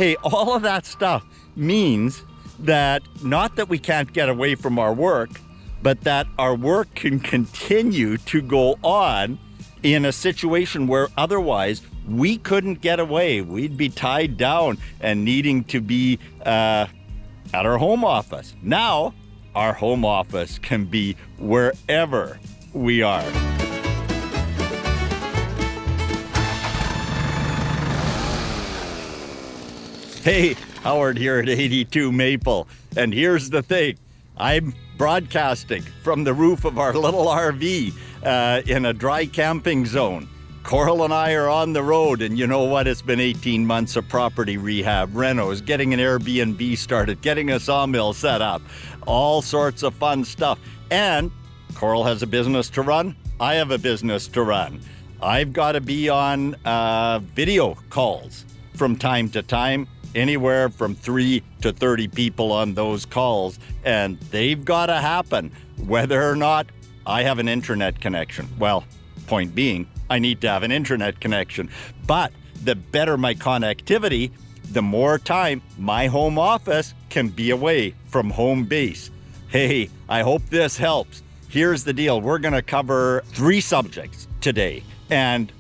Hey, all of that stuff means that not that we can't get away from our work, but that our work can continue to go on in a situation where otherwise we couldn't get away. We'd be tied down and needing to be at our home office. Now, our home office can be wherever we are. Hey, Howard here at 82 Maple. And here's the thing. I'm broadcasting from the roof of our little RV in a dry camping zone. Coral and I are on the road, and you know what? It's been 18 months of property rehab, renos, getting an Airbnb started, getting a sawmill set up, all sorts of fun stuff. And Coral has a business to run. I have a business to run. I've got to be on video calls from time to time, anywhere from 3 to 30 people on those calls, and they've got to happen whether or not I have an internet connection. Well, point being, I need to have an internet connection. But the better my connectivity, the more time my home office can be away from home base. Hey, I hope this helps. Here's the deal. We're going to cover 3 subjects today. And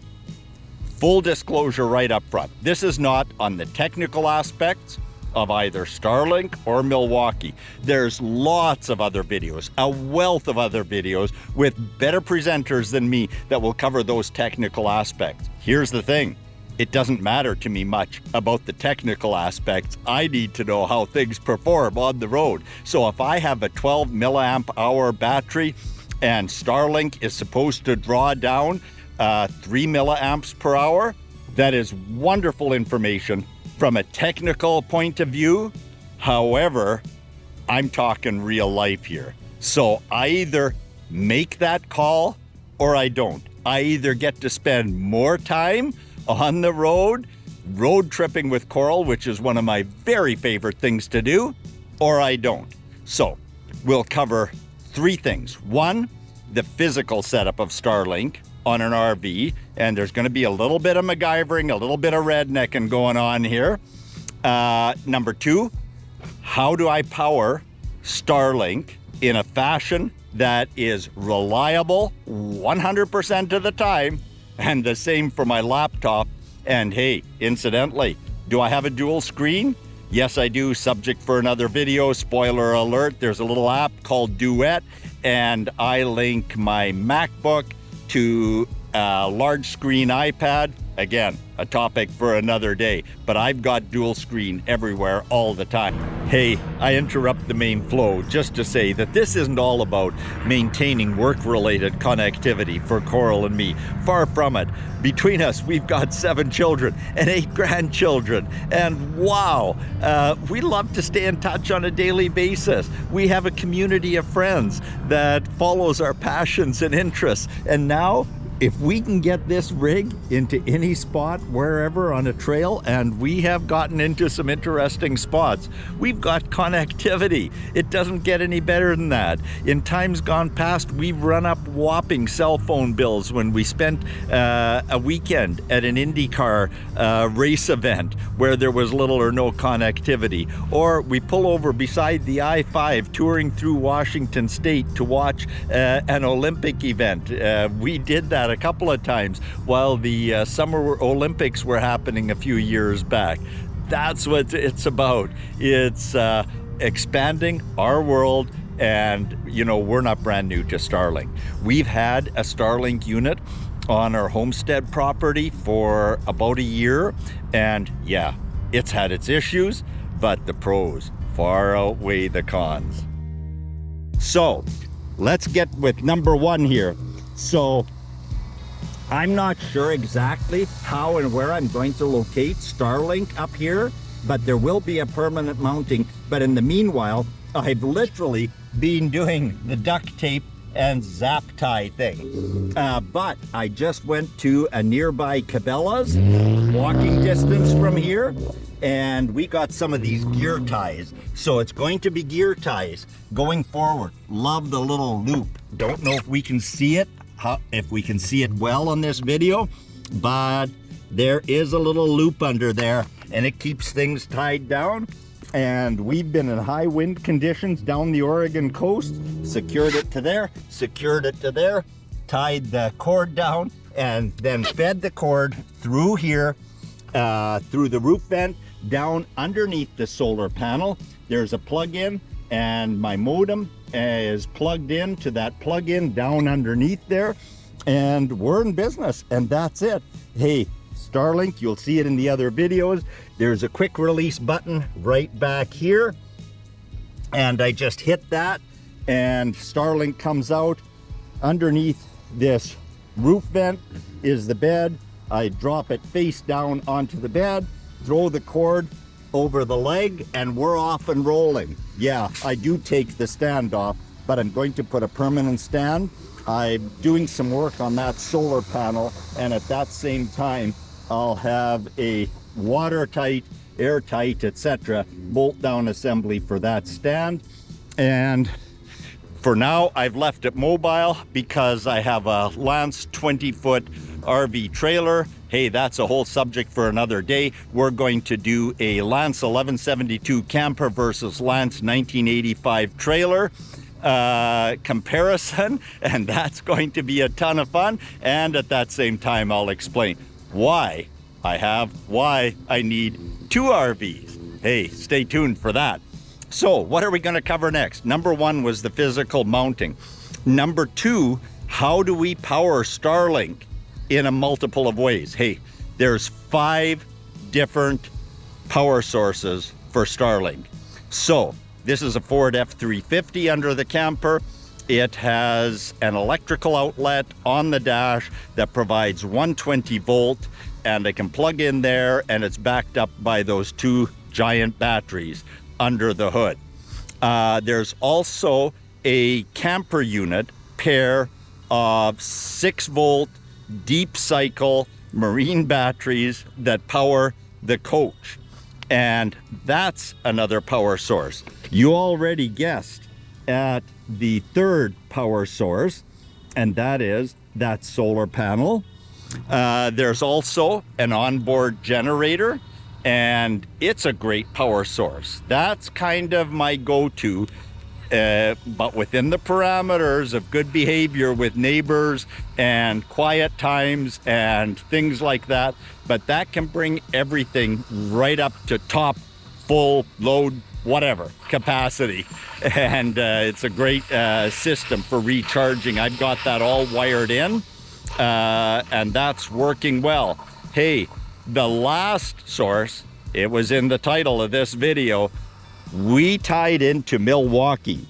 full disclosure right up front, this is not on the technical aspects of either Starlink or Milwaukee. There's lots of other videos, a wealth of other videos with better presenters than me that will cover those technical aspects. Here's the thing. It doesn't matter to me much about the technical aspects. I need to know how things perform on the road. So if I have a 12 milliamp hour battery and Starlink is supposed to draw down 3 milliamps per hour, that is wonderful information from a technical point of view. However, I'm talking real life here. So I either make that call or I don't. I either get to spend more time on the road tripping with Coral, which is one of my very favorite things to do, or I don't. So we'll cover 3 things. 1, the physical setup of Starlink on an RV, and there's going to be a little bit of MacGyvering, a little bit of rednecking going on here. Number 2, how do I power Starlink in a fashion that is reliable 100% of the time, and the same for my laptop. And hey, incidentally, do I have a dual screen? Yes, I do. Subject for another video. Spoiler alert, there's a little app called Duet, and I link my MacBook to a large screen iPad. Again, a topic for another day, but I've got dual screen everywhere all the time. Hey, I interrupt the main flow just to say that this isn't all about maintaining work-related connectivity for Coral and me. Far from it. Between us, we've got 7 children and 8 grandchildren. And wow, we love to stay in touch on a daily basis. We have a community of friends that follows our passions and interests. And now, if we can get this rig into any spot, wherever on a trail, and we have gotten into some interesting spots, we've got connectivity. It doesn't get any better than that. In times gone past, we've run up whopping cell phone bills when we spent a weekend at an IndyCar race event where there was little or no connectivity. Or we pull over beside the I-5 touring through Washington State to watch an Olympic event. We did that a couple of times while the Summer Olympics were happening a few years back. That's what it's about. It's expanding our world, and you know, we're not brand new to Starlink. We've had a Starlink unit on our homestead property for about a year, and yeah, it's had its issues, but the pros far outweigh the cons. So let's get with number 1 here. So I'm not sure exactly how and where I'm going to locate Starlink up here, but there will be a permanent mounting. But in the meanwhile, I've literally been doing the duct tape and zap tie thing. But I just went to a nearby Cabela's, walking distance from here, and we got some of these gear ties. So it's going to be gear ties going forward. Love the little loop. Don't know if we can see it, if we can see it well on this video, but there is a little loop under there, and it keeps things tied down. And we've been in high wind conditions down the Oregon coast, secured it to there, tied the cord down, and then fed the cord through here, through the roof vent, down underneath the solar panel. There's a plug-in, and my modem is plugged in to that plug-in down underneath there, and we're in business, and that's it. Hey, Starlink, you'll see it in the other videos. There's a quick release button right back here, and I just hit that, and Starlink comes out. Underneath this roof vent is the bed. I drop it face down onto the bed, throw the cord over the leg, and we're off and rolling. Yeah, I do take the stand off, but I'm going to put a permanent stand. I'm doing some work on that solar panel, and at that same time, I'll have a watertight, airtight, etc. bolt down assembly for that stand. And for now, I've left it mobile because I have a Lance 20-foot RV trailer. Hey, that's a whole subject for another day. We're going to do a Lance 1172 camper versus Lance 1985 trailer comparison, and that's going to be a ton of fun. And at that same time, I'll explain why I need two RVs. Hey, stay tuned for that. So what are we going to cover next? Number one was the physical mounting. Number two, how do we power Starlink in a multiple of ways? Hey, there's 5 different power sources for Starlink. So this is a Ford F-350 under the camper. It has an electrical outlet on the dash that provides 120 volt, and I can plug in there, and it's backed up by those 2 giant batteries under the hood. There's also a camper unit pair of 6 volt deep cycle marine batteries that power the coach, and that's another power source. You already guessed at the third power source, and that is that solar panel. There's also an onboard generator, and it's a great power source. That's kind of my go-to, but within the parameters of good behavior with neighbors and quiet times and things like that. But that can bring everything right up to top, full load, whatever capacity, and it's a great system for recharging. I've got that all wired in, and that's working well. Hey, the last source, it was in the title of this video, we tied into Milwaukee,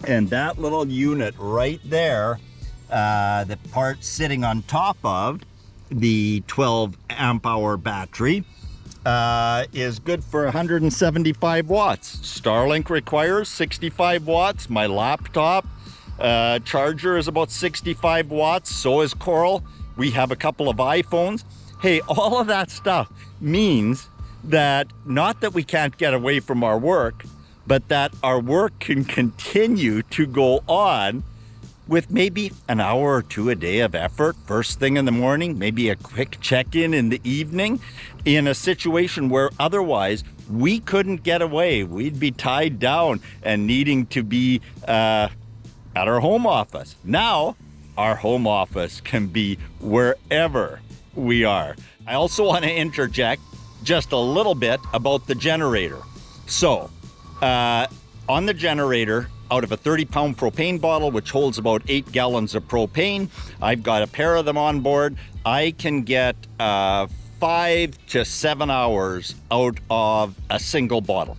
and that little unit right there, the part sitting on top of the 12 amp hour battery, is good for 175 watts. Starlink requires 65 watts. My laptop charger is about 65 watts. So is Coral. We have a couple of iPhones. Hey, all of that stuff means that not that we can't get away from our work, but that our work can continue to go on with maybe an hour or 2 a day of effort, first thing in the morning, maybe a quick check-in in the evening, in a situation where otherwise we couldn't get away. We'd be tied down and needing to be at our home office. Now, our home office can be wherever we are. I also want to interject just a little bit about the generator. So, on the generator, out of a 30-pound propane bottle, which holds about 8 gallons of propane, I've got a pair of them on board. I can get 5 to 7 hours out of a single bottle.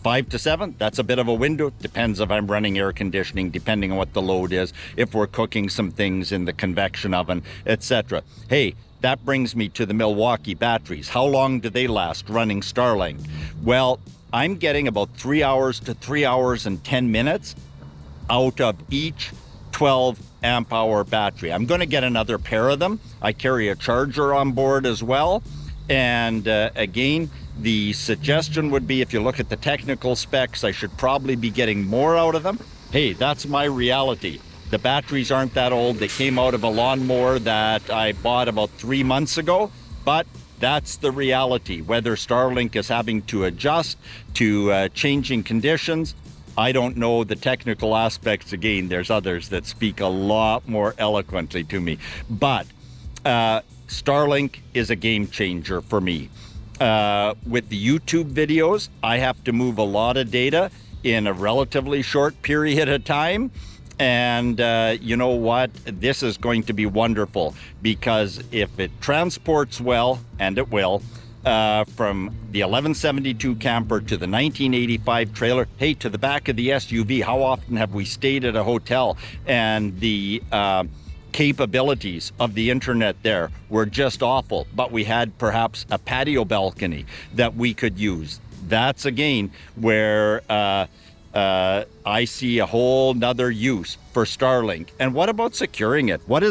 5 to 7, that's a bit of a window. Depends if I'm running air conditioning, depending on what the load is, if we're cooking some things in the convection oven, etc. Hey, that brings me to the Milwaukee batteries. How long do they last running Starlink? Well, I'm getting about 3 hours to 3 hours and 10 minutes out of each 12 amp hour battery. I'm going to get another pair of them. I carry a charger on board as well. And again, the suggestion would be, if you look at the technical specs, I should probably be getting more out of them. Hey, that's my reality. The batteries aren't that old. They came out of a lawnmower that I bought about 3 months ago, but That's the reality. Whether Starlink is having to adjust to changing conditions, I don't know the technical aspects. Again, there's others that speak a lot more eloquently to me. But Starlink is a game changer for me. With the YouTube videos, I have to move a lot of data in a relatively short period of time. And you know what? This is going to be wonderful, because if it transports well, and it will, from the 1172 camper to the 1985 trailer, hey, to the back of the SUV, how often have we stayed at a hotel and the capabilities of the internet there were just awful, but we had perhaps a patio balcony that we could use. That's again where I see a whole nother use for Starlink. And what about securing it? What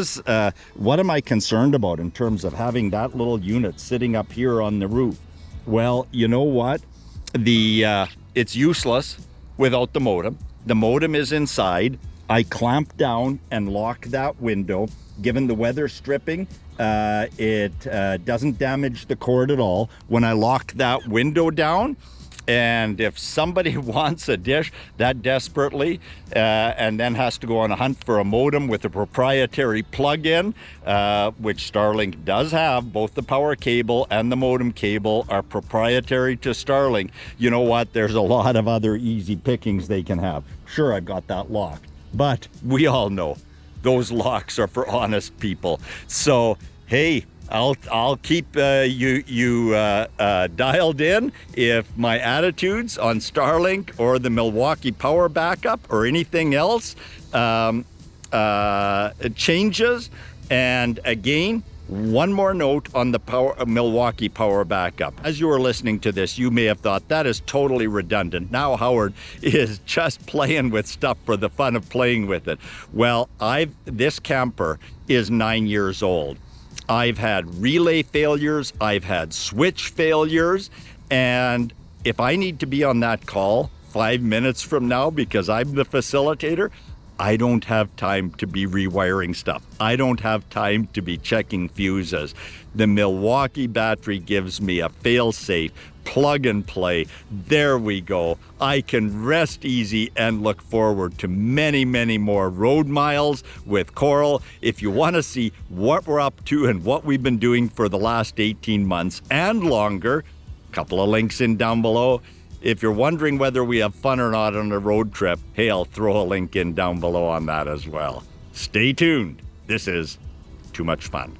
am I concerned about in terms of having that little unit sitting up here on the roof? Well, you know what? It's useless without the modem. The modem is inside. I clamp down and lock that window. Given the weather stripping, it doesn't damage the cord at all. When I lock that window down, and if somebody wants a dish that desperately and then has to go on a hunt for a modem with a proprietary plug-in, which Starlink does have, both the power cable and the modem cable are proprietary to Starlink, you know what? There's a lot of other easy pickings they can have. Sure, I've got that lock, but we all know those locks are for honest people. So, hey, I'll keep you dialed in if my attitudes on Starlink or the Milwaukee power backup or anything else changes. And again, one more note on the Milwaukee power backup. As you were listening to this, you may have thought that is totally redundant. Now Howard is just playing with stuff for the fun of playing with it. Well, this camper is 9 years old. I've had relay failures, I've had switch failures, and if I need to be on that call 5 minutes from now because I'm the facilitator, I don't have time to be rewiring stuff. I don't have time to be checking fuses. The Milwaukee battery gives me a fail-safe, plug and play. There we go. I can rest easy and look forward to many, many more road miles with Coral. If you want to see what we're up to and what we've been doing for the last 18 months and longer, a couple of links in down below. If you're wondering whether we have fun or not on a road trip, hey, I'll throw a link in down below on that as well. Stay tuned. This is too much fun.